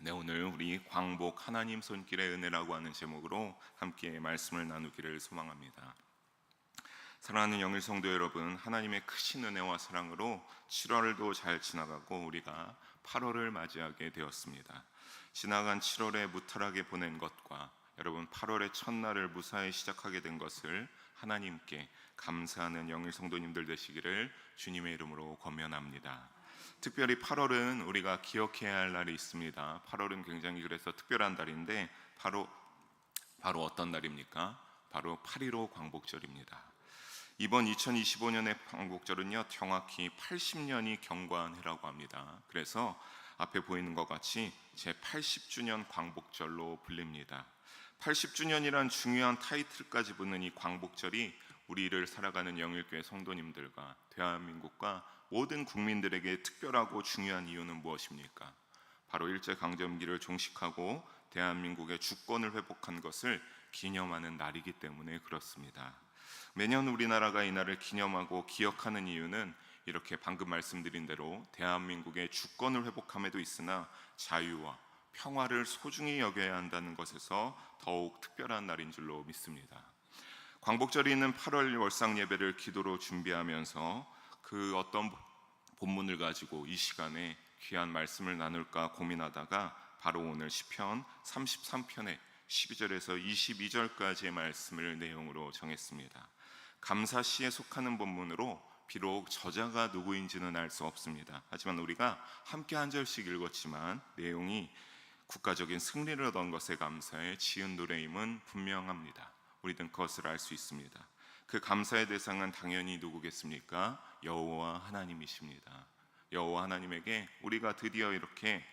네, 오늘 우리 광복 하나님 손길의 은혜라고 하는 제목으로 함께 말씀을 나누기를 소망합니다. 사랑하는 영일 성도 여러분, 하나님의 크신 은혜와 사랑으로 7월도 잘 지나가고 우리가 8월을 맞이하게 되었습니다. 지나간 7월에 무탈하게 보낸 것과 여러분 8월의 첫날을 무사히 시작하게 된 것을 하나님께 감사하는 영일 성도님들 되시기를 주님의 이름으로 권면합니다. 특별히 8월은 우리가 기억해야 할 날이 있습니다. 8월은 굉장히 그래서 특별한 달인데 바로 어떤 날입니까? 바로 8.15 광복절입니다. 이번 2025년의 광복절은요, 정확히 80년이 경과한 해라고 합니다. 그래서 앞에 보이는 것 같이 제 80주년 광복절로 불립니다. 80주년이란 중요한 타이틀까지 붙는 이 광복절이 우리를 살아가는 영일교회 성도님들과 대한민국과 모든 국민들에게 특별하고 중요한 이유는 무엇입니까? 바로 일제강점기를 종식하고 대한민국의 주권을 회복한 것을 기념하는 날이기 때문에 그렇습니다. 매년 우리나라가 이 날을 기념하고 기억하는 이유는 이렇게 방금 말씀드린 대로 대한민국의 주권을 회복함에도 있으나 자유와 평화를 소중히 여겨야 한다는 것에서 더욱 특별한 날인 줄로 믿습니다. 광복절이 있는 8월 월상 예배를 기도로 준비하면서 그 어떤 본문을 가지고 이 시간에 귀한 말씀을 나눌까 고민하다가 바로 오늘 시편 33편의 12절에서 22절까지의 말씀을 내용으로 정했습니다. 감사시에 속하는 본문으로 비록 저자가 누구인지는 알 수 없습니다. 하지만 우리가 함께 한 절씩 읽었지만 내용이 국가적인 승리를 얻은 것에 감사해 지은 노래임은 분명합니다. 우리는 그것을 알 수 있습니다. 그 감사의 대상은 당연히 누구겠습니까? 여호와 하나님이십니다. 여호와 하나님에게 우리가 드디어 이렇게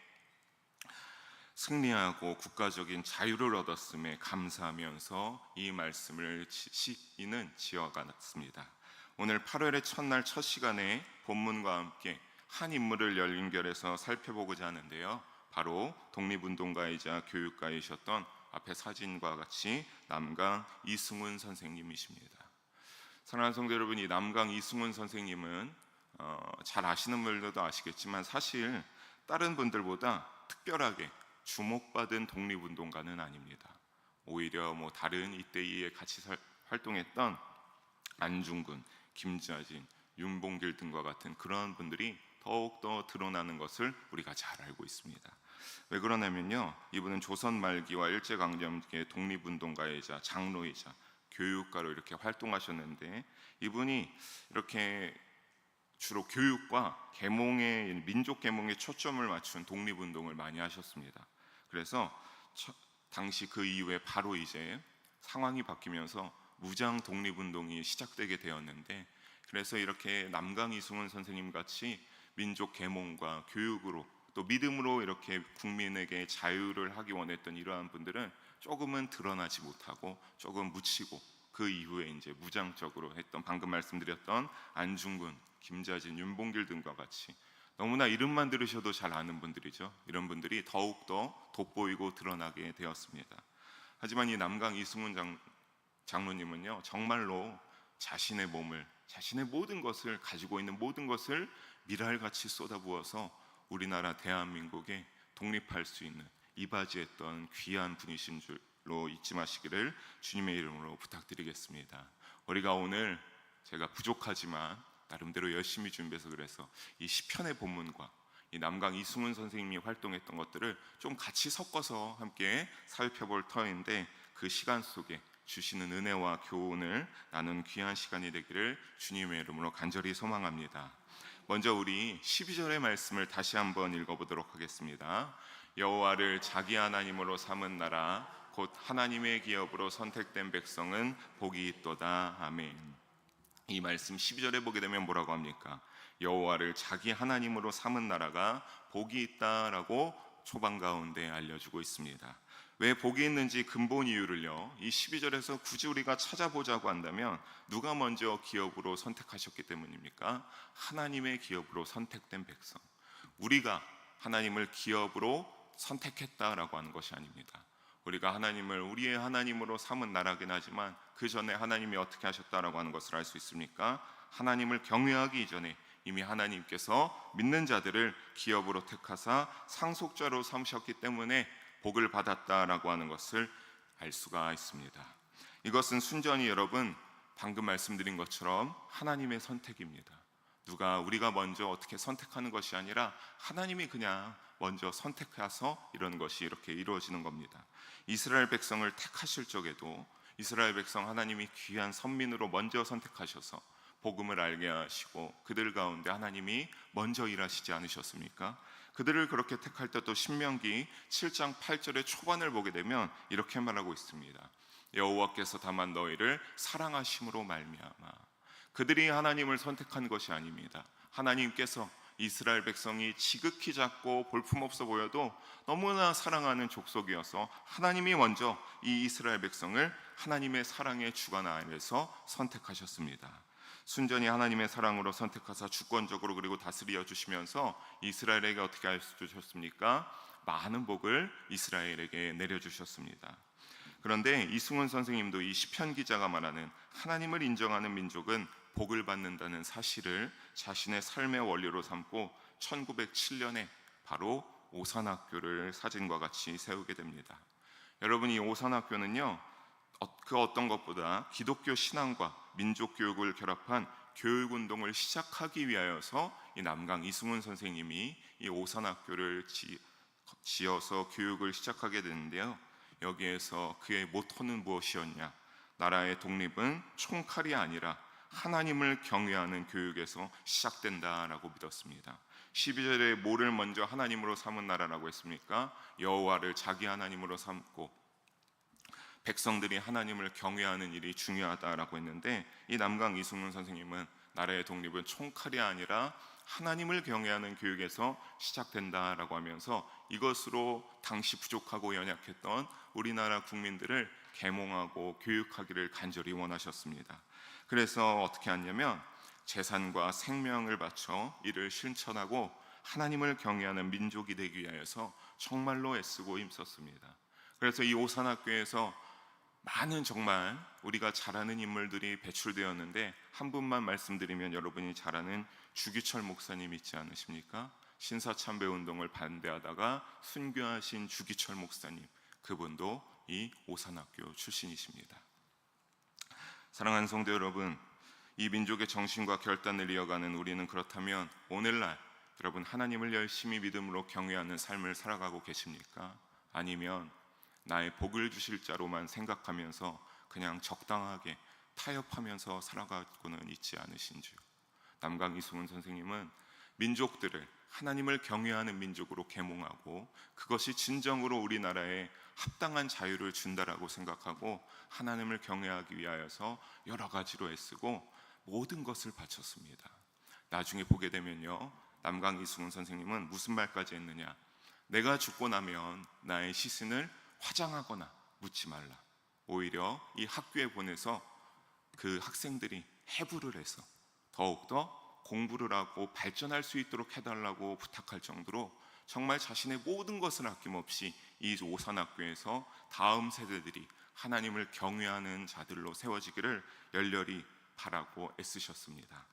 승리하고 국가적인 자유를 얻었음에 감사하면서 이 말씀을 시인은 지어갔습니다. 오늘 8월의 첫날 첫 시간에 본문과 함께 한 인물을 연결해서 살펴보고자 하는데요, 바로 독립운동가이자 교육가이셨던 앞에 사진과 같이 남강 이승훈 선생님이십니다. 사랑하는 성도 여러분, 이 남강 이승훈 선생님은 잘 아시는 분들도 아시겠지만 사실 다른 분들보다 특별하게 주목받은 독립운동가는 아닙니다. 오히려 다른 이때에 같이 활동했던 안중근, 김자진, 윤봉길 등과 같은 그런 분들이 더욱더 드러나는 것을 우리가 잘 알고 있습니다. 왜 그러냐면요, 이분은 조선 말기와 일제강점기의 독립운동가이자 장로이자 교육가로 이렇게 활동하셨는데, 이분이 이렇게 주로 교육과 민족 계몽에 초점을 맞춘 독립운동을 많이 하셨습니다. 그래서 당시 그 이후에 바로 이제 상황이 바뀌면서 무장 독립운동이 시작되게 되었는데, 그래서 이렇게 남강 이승훈 선생님 같이 민족 계몽과 교육으로 또 믿음으로 이렇게 국민에게 자유를 하기 원했던 이러한 분들은 조금은 드러나지 못하고 조금 묻히고 그 이후에 이제 무장적으로 했던, 방금 말씀드렸던 안중근, 김자진, 윤봉길 등과 같이 너무나 이름만 들으셔도 잘 아는 분들이죠. 이런 분들이 더욱더 돋보이고 드러나게 되었습니다. 하지만 이 남강 이승훈 장로님은요, 정말로 자신의 몸을, 자신의 모든 것을, 가지고 있는 모든 것을 밀알같이 쏟아부어서 우리나라 대한민국에 독립할 수 있는 이바지했던 귀한 분이신 줄로 잊지 마시기를 주님의 이름으로 부탁드리겠습니다. 우리가 오늘 제가 부족하지만 나름대로 열심히 준비해서 그래서 이 시편의 본문과 이 남강 이승훈 선생님이 활동했던 것들을 좀 같이 섞어서 함께 살펴볼 터인데, 그 시간 속에 주시는 은혜와 교훈을 나눈 귀한 시간이 되기를 주님의 이름으로 간절히 소망합니다. 먼저 우리 12절의 말씀을 다시 한번 읽어보도록 하겠습니다. 여호와를 자기 하나님으로 삼은 나라 곧 하나님의 기업으로 선택된 백성은 복이 있도다. 아멘. 이 말씀 12절에 보게 되면 뭐라고 합니까? 여호와를 자기 하나님으로 삼은 나라가 복이 있다라고 초반 가운데 알려주고 있습니다. 왜 복이 있는지 근본 이유를요, 이 12절에서 굳이 우리가 찾아보자고 한다면 누가 먼저 기업으로 선택하셨기 때문입니까? 하나님의 기업으로 선택된 백성. 우리가 하나님을 기업으로 선택했다라고 하는 것이 아닙니다. 우리가 하나님을 우리의 하나님으로 삼은 나라긴 하지만 그 전에 하나님이 어떻게 하셨다라고 하는 것을 알 수 있습니까? 하나님을 경외하기 이전에 이미 하나님께서 믿는 자들을 기업으로 택하사 상속자로 삼으셨기 때문에 복을 받았다라고 하는 것을 알 수가 있습니다. 이것은 순전히 여러분 방금 말씀드린 것처럼 하나님의 선택입니다. 우리가 먼저 어떻게 선택하는 것이 아니라 하나님이 그냥 먼저 선택해서 이런 것이 이렇게 이루어지는 겁니다. 이스라엘 백성을 택하실 적에도 이스라엘 백성 하나님이 귀한 선민으로 먼저 선택하셔서 복음을 알게 하시고 그들 가운데 하나님이 먼저 일하시지 않으셨습니까? 그들을 그렇게 택할 때도 신명기 7장 8절의 초반을 보게 되면 이렇게 말하고 있습니다. 여호와께서 다만 너희를 사랑하심으로 말미암아. 그들이 하나님을 선택한 것이 아닙니다. 하나님께서 이스라엘 백성이 지극히 작고 볼품없어 보여도 너무나 사랑하는 족속이어서 하나님이 먼저 이 이스라엘 백성을 하나님의 사랑의 주관 아래서 선택하셨습니다. 순전히 하나님의 사랑으로 선택하사 주권적으로 그리고 다스려 주시면서 이스라엘에게 어떻게 하셨습니까? 많은 복을 이스라엘에게 내려주셨습니다. 그런데 이승훈 선생님도 이 시편 기자가 말하는 하나님을 인정하는 민족은 복을 받는다는 사실을 자신의 삶의 원리로 삼고 1907년에 바로 오산학교를 사진과 같이 세우게 됩니다. 여러분, 이 오산학교는요 그 어떤 것보다 기독교 신앙과 민족 교육을 결합한 교육 운동을 시작하기 위하여서 이 남강 이승훈 선생님이 이 오산학교를 지어서 교육을 시작하게 되는데요. 여기에서 그의 모토는 무엇이었냐? 나라의 독립은 총칼이 아니라 하나님을 경외하는 교육에서 시작된다라고 믿었습니다. 12절에 뭐를 먼저 하나님으로 삼은 나라라고 했습니까? 여호와를 자기 하나님으로 삼고 백성들이 하나님을 경외하는 일이 중요하다라고 했는데, 이 남강 이승문 선생님은 나라의 독립은 총칼이 아니라 하나님을 경외하는 교육에서 시작된다라고 하면서 이것으로 당시 부족하고 연약했던 우리나라 국민들을 계몽하고 교육하기를 간절히 원하셨습니다. 그래서 어떻게 하냐면 재산과 생명을 바쳐 이를 실천하고 하나님을 경외하는 민족이 되기 위하여서 정말로 애쓰고 힘썼습니다. 그래서 이 오산학교에서 많은 정말 우리가 잘 아는 인물들이 배출되었는데, 한 분만 말씀드리면 여러분이 잘 아는 주기철 목사님 있지 않으십니까? 신사참배운동을 반대하다가 순교하신 주기철 목사님, 그분도 이 오산학교 출신이십니다. 사랑하는 성도 여러분, 이 민족의 정신과 결단을 이어가는 우리는 그렇다면 오늘날 여러분 하나님을 열심히 믿음으로 경외하는 삶을 살아가고 계십니까? 아니면 나의 복을 주실 자로만 생각하면서 그냥 적당하게 타협하면서 살아가고는 있지 않으신지요? 남강 이승훈 선생님은 민족들을 하나님을 경외하는 민족으로 계몽하고 그것이 진정으로 우리나라에 합당한 자유를 준다라고 생각하고 하나님을 경외하기 위하여서 여러 가지로 애쓰고 모든 것을 바쳤습니다. 나중에 보게 되면요, 남강 이승훈 선생님은 무슨 말까지 했느냐? 내가 죽고 나면 나의 시신을 화장하거나 묻지 말라. 오히려 이 학교에 보내서 그 학생들이 해부를 해서 더욱더 공부를 하고 발전할 수 있도록 해달라고 부탁할 정도로 정말 자신의 모든 것을 아낌없이 이 오산학교에서 다음 세대들이 하나님을 경외하는 자들로 세워지기를 열렬히 바라고 애쓰셨습니다.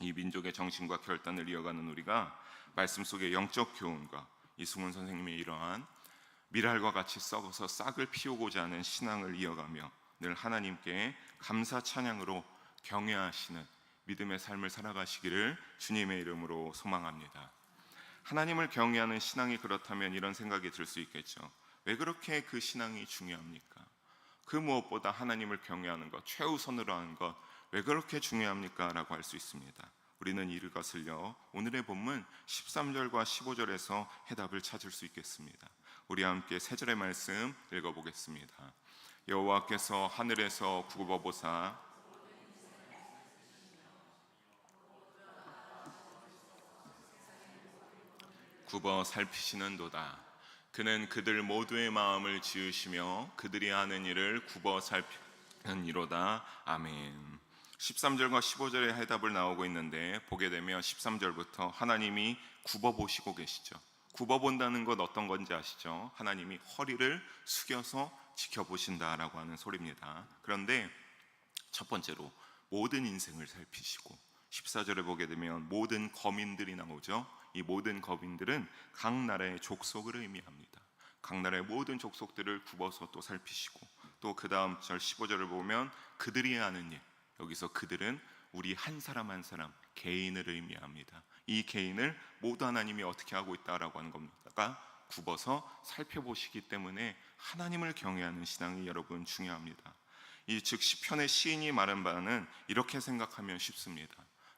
이 민족의 정신과 결단을 이어가는 우리가 말씀 속의 영적 교훈과 이승훈 선생님의 이러한 밀알과 같이 썩어서 싹을 피우고자 하는 신앙을 이어가며 늘 하나님께 감사 찬양으로 경외하시는 믿음의 삶을 살아가시기를 주님의 이름으로 소망합니다. 하나님을 경외하는 신앙이 그렇다면 이런 생각이 들 수 있겠죠. 왜 그렇게 그 신앙이 중요합니까? 그 무엇보다 하나님을 경외하는 것, 최우선으로 하는 것, 왜 그렇게 중요합니까? 라고 할 수 있습니다. 우리는 이것을요, 오늘의 본문 13절과 15절에서 해답을 찾을 수 있겠습니다. 우리 함께 세 절의 말씀 읽어보겠습니다. 여호와께서 하늘에서 굽어보사 굽어 살피시는도다. 그는 그들 모두의 마음을 지으시며 그들이 하는 일을 굽어 살피는 이로다. 아멘. 13절과 15절의 해답을 나오고 있는데, 보게 되면 13절부터 하나님이 굽어보시고 계시죠. 굽어본다는 것 어떤 건지 아시죠? 하나님이 허리를 숙여서 지켜보신다라고 하는 소리입니다. 그런데 첫 번째로 모든 인생을 살피시고, 14절에 보게 되면 모든 거민들이 나오죠. 이 모든 거민들은 각 나라의 족속을 의미합니다. 각 나라의 모든 족속들을 굽어서 또 살피시고, 또 그 다음 절 15절을 보면 그들이 아는 일, 여기서 그들은 우리 한 사람 한 사람 개인을 의미합니다. 이 개인을 모두 하나님이 어떻게 하고 있다라고 하는 겁니다. 굽어서 살펴보시기 때문에 하나님을 경외하는 신앙이 여러분 중요합니다. 이 즉 시편의 시인이 말한 바는 이렇게 생각하면 쉽습니다.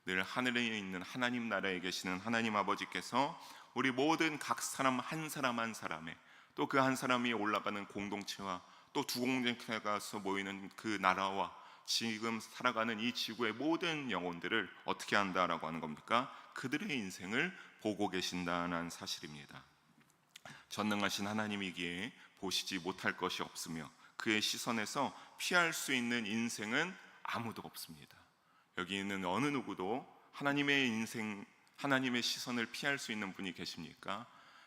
늘 하늘에 있는 하나님 나라에 계시는 하나님 아버지께서 우리 모든 각 사람 한 사람 한 사람의, 또 그 한 사람이 올라가는 공동체와 또 두 공동체가 모이는 그 나라와 지금 살아가는 이 지구의 모든 영혼들을 어떻게 한다라고 하는 겁니까? 그들의 인생을 보고 계신다는 사실입니다. 전능하신 하나님이기에 보시지 못할 것이 없으며 그의 시선에서 피할 수 있는 인생은 아무도 없습니다. 여기 있는 어느 누구도 하나님의 인생, 하나님의 시선을 피할 수 있는 분이 계십니까?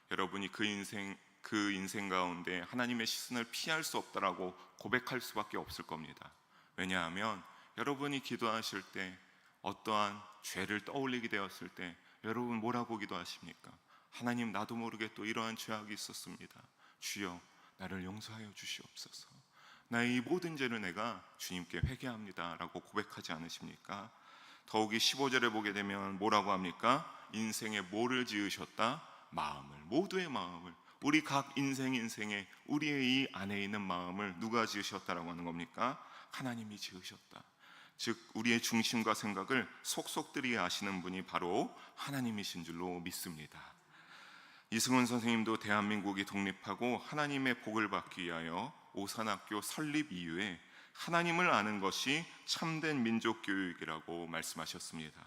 여러분이 그 인생 가운데 하나님의 시선을 피할 수 없다라고 고백할 수밖에 없을 겁니다. 왜냐하면 여러분이 기도하실 때 어떠한 죄를 떠올리게 되었을 때 여러분 뭐라고 기도하십니까? 하나님, 나도 모르게 또 이러한 죄악이 있었습니다. 주여 나를 용서하여 주시옵소서. 나의 이 모든 죄를 내가 주님께 회개합니다 라고 고백하지 않으십니까? 더욱이 15절에 보게 되면 뭐라고 합니까? 인생에 뭐를 지으셨다? 마음을, 모두의 마음을, 우리 각 인생에 우리의 이 안에 있는 마음을 누가 지으셨다라고 하는 겁니까? 하나님이 지으셨다. 즉 우리의 중심과 생각을 속속들이 아시는 분이 바로 하나님이신 줄로 믿습니다. 이승훈 선생님도 대한민국이 독립하고 하나님의 복을 받기 위하여 오산학교 설립 이후에 하나님을 아는 것이 참된 민족 교육이라고 말씀하셨습니다.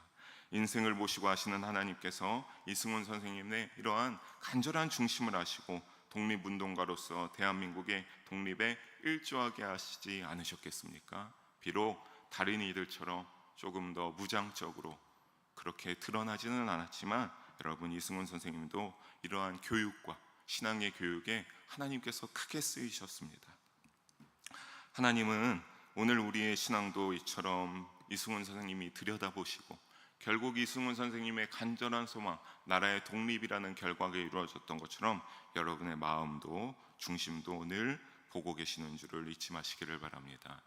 인생을 보시고 하시는 하나님께서 이승훈 선생님의 이러한 간절한 중심을 아시고 독립운동가로서 대한민국의 독립에 일조하게 하시지 않으셨겠습니까? 비록 다른 이들처럼 조금 더 무장적으로 그렇게 드러나지는 않았지만 여러분, 이승훈 선생님도 이러한 교육과 신앙의 교육에 하나님께서 크게 쓰이셨습니다. 하나님은 오늘 우리의 신앙도 이처럼 이승훈 선생님이 들여다보시고 결국 이승훈 선생님의 간절한 소망, 나라의 독립이라는 결과가 이루어졌던 것처럼 여러분의 마음도 중심도 늘 보고 계시는 줄을 잊지 마시기를 바랍니다.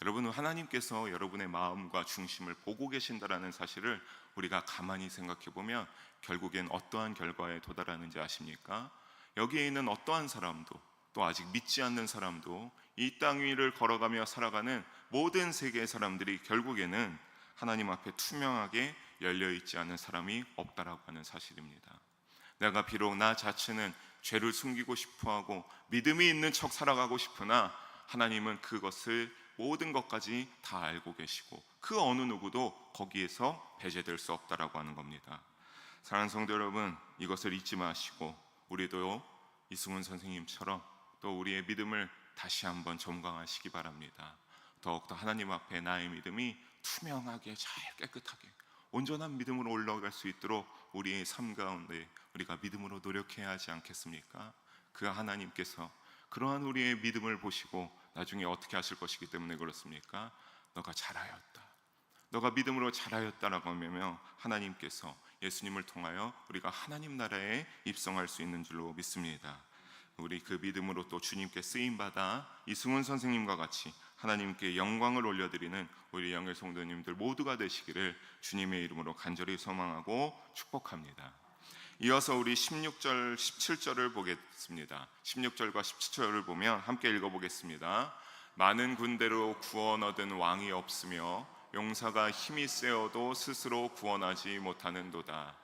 여러분은 하나님께서 여러분의 마음과 중심을 보고 계신다라는 사실을 우리가 가만히 생각해 보면 결국엔 어떠한 결과에 도달하는지 아십니까? 여기에 있는 어떠한 사람도 또 아직 믿지 않는 사람도 이 땅 위를 걸어가며 살아가는 모든 세계의 사람들이 결국에는 하나님 앞에 투명하게 열려있지 않은 사람이 없다라고 하는 사실입니다. 내가 비록 나 자체는 죄를 숨기고 싶어하고 믿음이 있는 척 살아가고 싶으나 하나님은 그것을 모든 것까지 다 알고 계시고 그 어느 누구도 거기에서 배제될 수 없다라고 하는 겁니다. 사랑하는 성도 여러분, 이것을 잊지 마시고 우리도 이승훈 선생님처럼 또 우리의 믿음을 다시 한번 점검하시기 바랍니다. 더욱더 하나님 앞에 나의 믿음이 투명하게 잘 깨끗하게 온전한 믿음으로 올라갈 수 있도록 우리의 삶 가운데 우리가 믿음으로 노력해야 하지 않겠습니까? 그 하나님께서 그러한 우리의 믿음을 보시고 나중에 어떻게 하실 것이기 때문에 그렇습니까? 너가 잘하였다, 너가 믿음으로 잘하였다라고 하면 하나님께서 예수님을 통하여 우리가 하나님 나라에 입성할 수 있는 줄로 믿습니다. 우리 그 믿음으로 또 주님께 쓰임받아 이승훈 선생님과 같이 하나님께 영광을 올려드리는 우리 영의 성도님들 모두가 되시기를 주님의 이름으로 간절히 소망하고 축복합니다. 이어서 우리 16절, 17절을 보겠습니다. 16절과 17절을 보면 함께 읽어보겠습니다. 많은 군대로 구원 얻은 왕이 없으며 용사가 힘이 세어도 스스로 구원하지 못하는도다.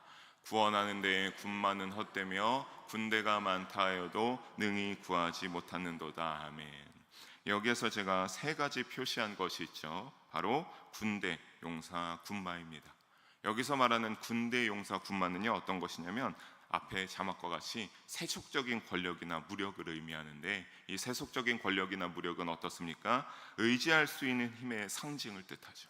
구원하는 데에 군마는 헛되며 군대가 많다 하여도 능히 구하지 못하는도다. 아멘. 여기에서 제가 세 가지 표시한 것이 있죠. 바로 군대, 용사, 군마입니다. 여기서 말하는 군대, 용사, 군마는요 어떤 것이냐면 앞에 자막과 같이 세속적인 권력이나 무력을 의미하는데 이 세속적인 권력이나 무력은 어떻습니까? 의지할 수 있는 힘의 상징을 뜻하죠.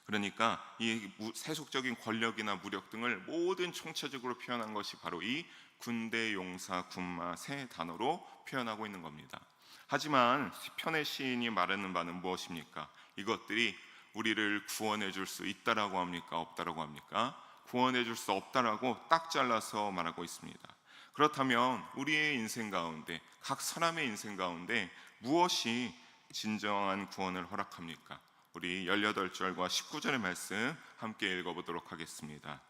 그러니까 이 세속적인 권력이나 무력 등을 모든 총체적으로 표현한 것이 바로 이 군대, 용사, 군마 세 단어로 표현하고 있는 겁니다. 하지만 시편의 시인이 말하는 바는 무엇입니까? 이것들이 우리를 구원해 줄 수 있다라고 합니까? 없다라고 합니까? 구원해 줄 수 없다라고 딱 잘라서 말하고 있습니다. 그렇다면 우리의 인생 가운데, 각 사람의 인생 가운데 무엇이 진정한 구원을 허락합니까? 우리 18절과 19절의 말씀 함께 읽어보도록 하겠습니다.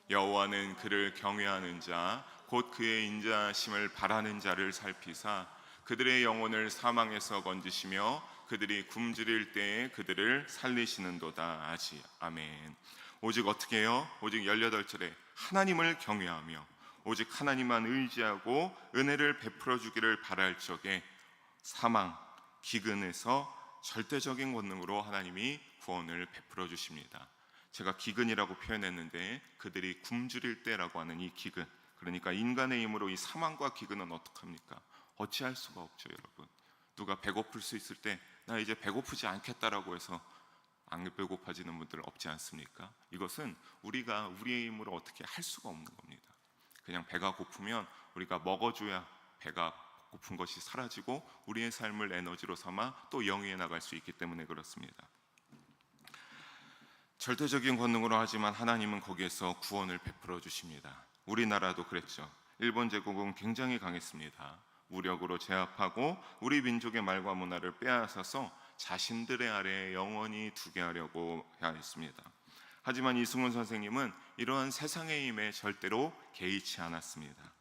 여호와는 그를 경외하는 자, 곧 그의 인자하심을 바라는 자를 살피사 그들의 영혼을 사망에서 건지시며 그들이 굶주릴 때에 그들을 살리시는도다. 아멘. 오직 어떻게 해요? 오직 18절에 하나님을 경외하며 오직 하나님만 의지하고 은혜를 베풀어 주기를 바랄 적에 사망, 기근에서 절대적인 권능으로 하나님이 구원을 베풀어 주십니다. 제가 기근이라고 표현했는데 그들이 굶주릴 때라고 하는 이 기근, 그러니까 인간의 힘으로 이 사망과 기근은 어떡합니까? 어찌할 수가 없죠, 여러분. 누가 배고플 수 있을 때 나 이제 배고프지 않겠다라고 해서 안 배고파지는 분들 없지 않습니까? 이것은 우리가 우리의 힘으로 어떻게 할 수가 없는 겁니다. 그냥 배가 고프면 우리가 먹어줘야 배가 고픈 것이 사라지고 우리의 삶을 에너지로 삼아 또 영위해 나갈 수 있기 때문에 그렇습니다. 절대적인 권능으로 하지만 하나님은 거기에서 구원을 베풀어 주십니다. 우리나라도 그랬죠. 일본 제국은 굉장히 강했습니다. 무력으로 제압하고 우리 민족의 말과 문화를 빼앗아서 자신들의 아래에 영원히 두게 하려고 하였습니다. 하지만 이승훈 선생님은 이러한 세상의 힘에 절대로 개의치 않았습니다.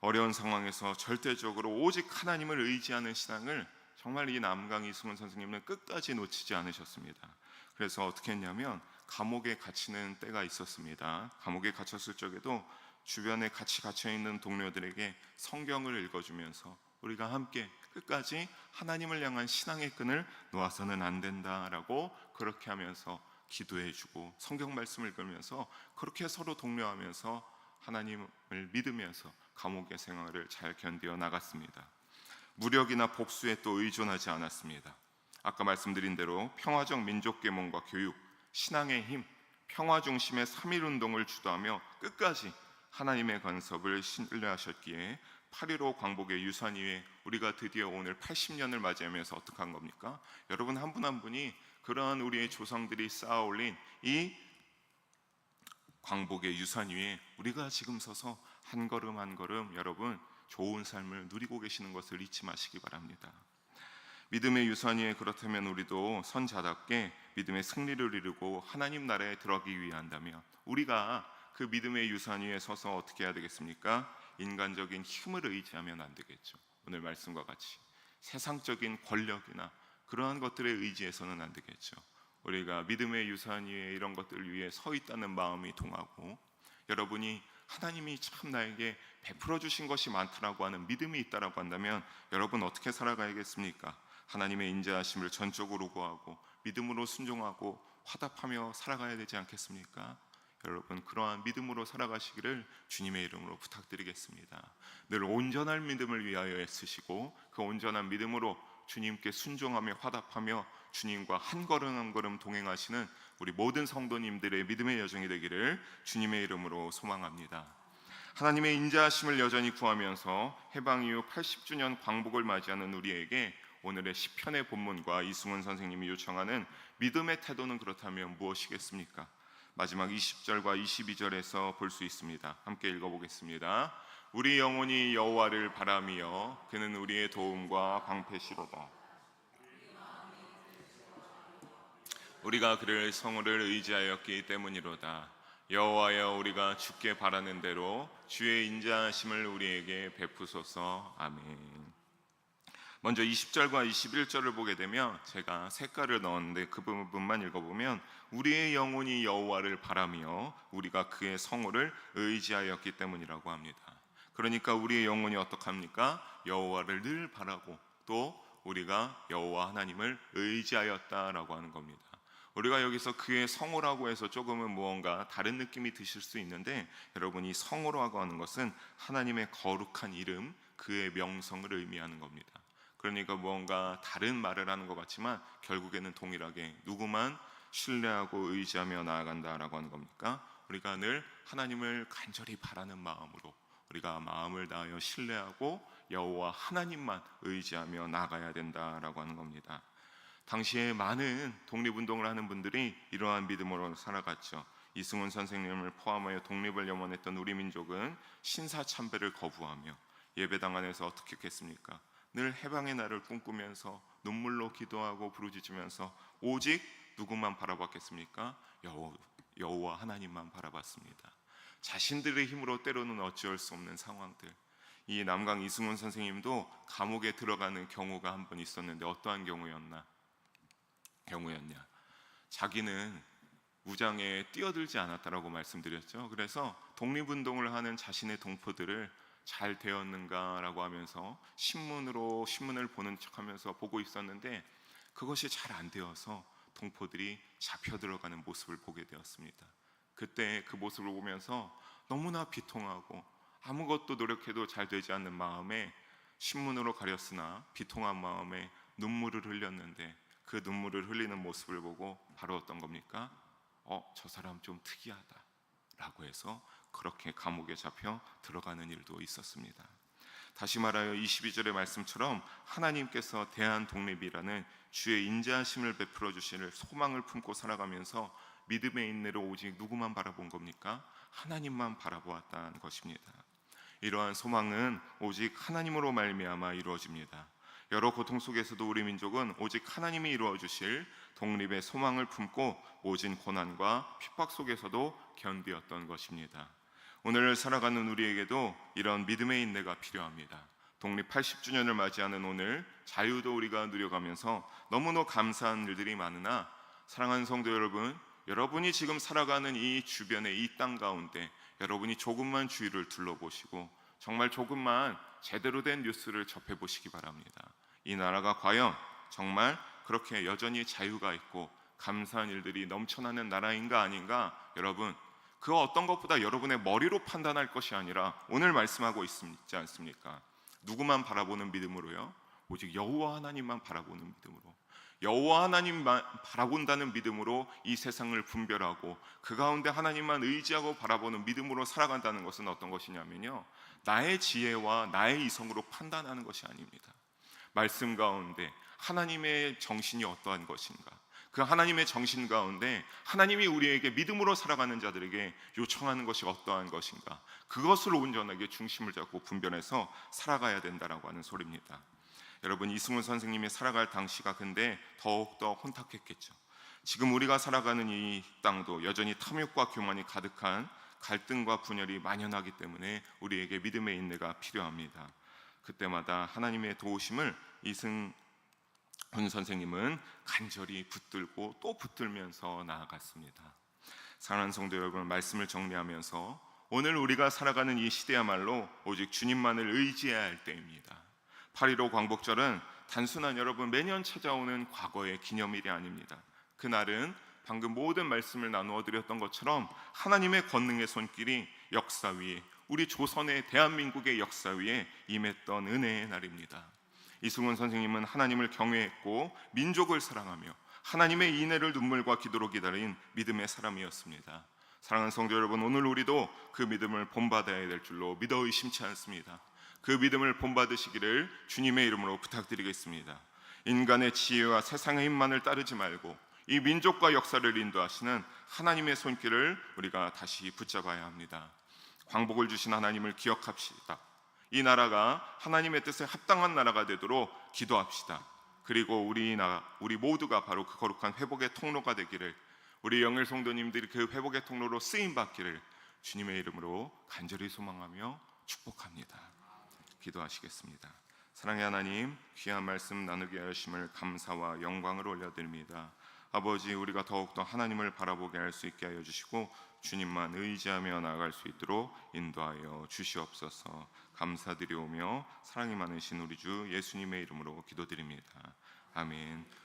어려운 상황에서 절대적으로 오직 하나님을 의지하는 신앙을 정말 이 남강 이승훈 선생님은 끝까지 놓치지 않으셨습니다. 그래서 어떻게 했냐면 감옥에 갇히는 때가 있었습니다. 감옥에 갇혔을 적에도 주변에 같이 갇혀있는 동료들에게 성경을 읽어주면서 우리가 함께 끝까지 하나님을 향한 신앙의 끈을 놓아서는 안 된다라고 그렇게 하면서 기도해주고 성경 말씀을 읽으면서 그렇게 서로 독려하면서 하나님을 믿으면서 감옥의 생활을 잘 견디어 나갔습니다. 무력이나 복수에 또 의존하지 않았습니다. 아까 말씀드린 대로 평화적 민족 계몽과 교육, 신앙의 힘, 평화 중심의 3.1운동을 주도하며 끝까지 하나님의 간섭을 신뢰하셨기에 8.15 광복의 유산 위에 우리가 드디어 오늘 80년을 맞이하면서 어떻게 한 겁니까? 여러분 한 분 한 분이 그러한 우리의 조상들이 쌓아 올린 이 광복의 유산 위에 우리가 지금 서서 한 걸음 한 걸음 여러분 좋은 삶을 누리고 계시는 것을 잊지 마시기 바랍니다. 믿음의 유산 위에 그렇다면 우리도 선자답게 믿음의 승리를 이루고 하나님 나라에 들어가기 위한다면 우리가 그 믿음의 유산 위에 서서 어떻게 해야 되겠습니까? 인간적인 힘을 의지하면 안 되겠죠. 오늘 말씀과 같이 세상적인 권력이나 그러한 것들에 의지해서는 안 되겠죠. 우리가 믿음의 유산 위에 이런 것들을 위해 서 있다는 마음이 통하고 여러분이 하나님이 참 나에게 베풀어 주신 것이 많다라고 하는 믿음이 있다라고 한다면 여러분 어떻게 살아가야겠습니까? 하나님의 인자하심을 전적으로 구하고 믿음으로 순종하고 화답하며 살아가야 되지 않겠습니까? 여러분 그러한 믿음으로 살아가시기를 주님의 이름으로 부탁드리겠습니다. 늘 온전한 믿음을 위하여 애쓰시고 그 온전한 믿음으로 주님께 순종하며 화답하며 주님과 한 걸음 한 걸음 동행하시는 우리 모든 성도님들의 믿음의 여정이 되기를 주님의 이름으로 소망합니다. 하나님의 인자하심을 여전히 구하면서 해방 이후 80주년 광복을 맞이하는 우리에게 오늘의 시편의 본문과 이승훈 선생님이 요청하는 믿음의 태도는 그렇다면 무엇이겠습니까? 마지막 20절과 22절에서 볼 수 있습니다. 함께 읽어보겠습니다. 우리 영혼이 여호와를 바라며 그는 우리의 도움과 방패시로다. 우리가 그를 성호를 의지하였기 때문이로다. 여호와여 우리가 주께 바라는 대로 주의 인자하심을 우리에게 베푸소서. 아멘. 먼저 20절과 21절을 보게 되면 제가 색깔을 넣었는데 그 부분만 읽어보면 우리의 영혼이 여호와를 바라며 우리가 그의 성호를 의지하였기 때문이라고 합니다. 그러니까 우리의 영혼이 어떡합니까? 여호와를 늘 바라고 또 우리가 여호와 하나님을 의지하였다라고 하는 겁니다. 우리가 여기서 그의 성호라고 해서 조금은 무언가 다른 느낌이 드실 수 있는데 여러분이 성호라고 하는 것은 하나님의 거룩한 이름, 그의 명성을 의미하는 겁니다. 그러니까 무언가 다른 말을 하는 것 같지만 결국에는 동일하게 누구만 신뢰하고 의지하며 나아간다라고 하는 겁니까? 우리가 늘 하나님을 간절히 바라는 마음으로 우리가 마음을 다하여 신뢰하고 여호와 하나님만 의지하며 나아가야 된다라고 하는 겁니다. 당시에 많은 독립운동을 하는 분들이 이러한 믿음으로 살아갔죠. 이승훈 선생님을 포함하여 독립을 염원했던 우리 민족은 신사참배를 거부하며 예배당 안에서 어떻게 했겠습니까? 늘 해방의 날을 꿈꾸면서 눈물로 기도하고 부르짖으면서 오직 누구만 바라봤겠습니까? 여호와 하나님만 바라봤습니다. 자신들의 힘으로 때로는 어찌할 수 없는 상황들. 이 남강 이승훈 선생님도 감옥에 들어가는 경우가 한 번 있었는데 어떠한 경우였냐? 자기는 무장에 뛰어들지 않았다라고 말씀드렸죠. 그래서 독립운동을 하는 자신의 동포들을 잘 되었는가라고 하면서 신문을 보는 척하면서 보고 있었는데 그것이 잘 안 되어서 동포들이 잡혀 들어가는 모습을 보게 되었습니다. 그때 그 모습을 보면서 너무나 비통하고 아무것도 노력해도 잘 되지 않는 마음에 신문으로 가렸으나 비통한 마음에 눈물을 흘렸는데 그 눈물을 흘리는 모습을 보고 바로 어떤 겁니까? 저 사람 좀 특이하다 라고 해서 그렇게 감옥에 잡혀 들어가는 일도 있었습니다. 다시 말하여 22절의 말씀처럼 하나님께서 대한독립이라는 주의 인자하심을 베풀어 주실 소망을 품고 살아가면서 믿음의 인내로 오직 누구만 바라본 겁니까? 하나님만 바라보았다는 것입니다. 이러한 소망은 오직 하나님으로 말미암아 이루어집니다. 여러 고통 속에서도 우리 민족은 오직 하나님이 이루어 주실 독립의 소망을 품고 모진 고난과 핍박 속에서도 견디었던 것입니다. 오늘 살아가는 우리에게도 이런 믿음의 인내가 필요합니다. 독립 80주년을 맞이하는 오늘 자유도 우리가 누려가면서 너무나 감사한 일들이 많으나 사랑하는 성도 여러분, 여러분이 지금 살아가는 이 주변의 이 땅 가운데 여러분이 조금만 주위를 둘러보시고 정말 조금만 제대로 된 뉴스를 접해보시기 바랍니다. 이 나라가 과연 정말 그렇게 여전히 자유가 있고 감사한 일들이 넘쳐나는 나라인가 아닌가? 여러분, 그 어떤 것보다 여러분의 머리로 판단할 것이 아니라 오늘 말씀하고 있지 않습니까? 누구만 바라보는 믿음으로요? 오직 여호와 하나님만 바라보는 믿음으로, 여호와 하나님만 바라본다는 믿음으로 이 세상을 분별하고 그 가운데 하나님만 의지하고 바라보는 믿음으로 살아간다는 것은 어떤 것이냐면요, 나의 지혜와 나의 이성으로 판단하는 것이 아닙니다. 말씀 가운데 하나님의 정신이 어떠한 것인가, 그 하나님의 정신 가운데 하나님이 우리에게 믿음으로 살아가는 자들에게 요청하는 것이 어떠한 것인가, 그것을 온전하게 중심을 잡고 분별해서 살아가야 된다라고 하는 소리입니다. 여러분, 이승훈 선생님이 살아갈 당시가 근데 더욱더 혼탁했겠죠. 지금 우리가 살아가는 이 땅도 여전히 탐욕과 교만이 가득한 갈등과 분열이 만연하기 때문에 우리에게 믿음의 인내가 필요합니다. 그때마다 하나님의 도우심을 이승훈 선생님은 간절히 붙들고 또 붙들면서 나아갔습니다. 사랑하는 성도 여러분, 말씀을 정리하면서 오늘 우리가 살아가는 이 시대야말로 오직 주님만을 의지해야 할 때입니다. 8.15 광복절은 단순한 여러분 매년 찾아오는 과거의 기념일이 아닙니다. 그날은 방금 모든 말씀을 나누어 드렸던 것처럼 하나님의 권능의 손길이 역사 위에, 우리 조선의 대한민국의 역사 위에 임했던 은혜의 날입니다. 이승훈 선생님은 하나님을 경외했고 민족을 사랑하며 하나님의 인애를 눈물과 기도로 기다린 믿음의 사람이었습니다. 사랑하는 성도 여러분, 오늘 우리도 그 믿음을 본받아야 될 줄로 믿어 의심치 않습니다. 그 믿음을 본받으시기를 주님의 이름으로 부탁드리겠습니다. 인간의 지혜와 세상의 힘만을 따르지 말고 이 민족과 역사를 인도하시는 하나님의 손길을 우리가 다시 붙잡아야 합니다. 광복을 주신 하나님을 기억합시다. 이 나라가 하나님의 뜻에 합당한 나라가 되도록 기도합시다. 그리고 우리 모두가 바로 그 거룩한 회복의 통로가 되기를, 우리 영일 성도님들이 그 회복의 통로로 쓰임 받기를 주님의 이름으로 간절히 소망하며 축복합니다. 기도하시겠습니다. 사랑의 하나님, 귀한 말씀 나누게 하심을 감사와 영광을 올려드립니다. 아버지, 우리가 더욱더 하나님을 바라보게 할 수 있게 하여 주시고 주님만 의지하며 나아갈 수 있도록 인도하여 주시옵소서. 감사드리오며 사랑이 많으신 우리 주 예수님의 이름으로 기도드립니다. 아멘.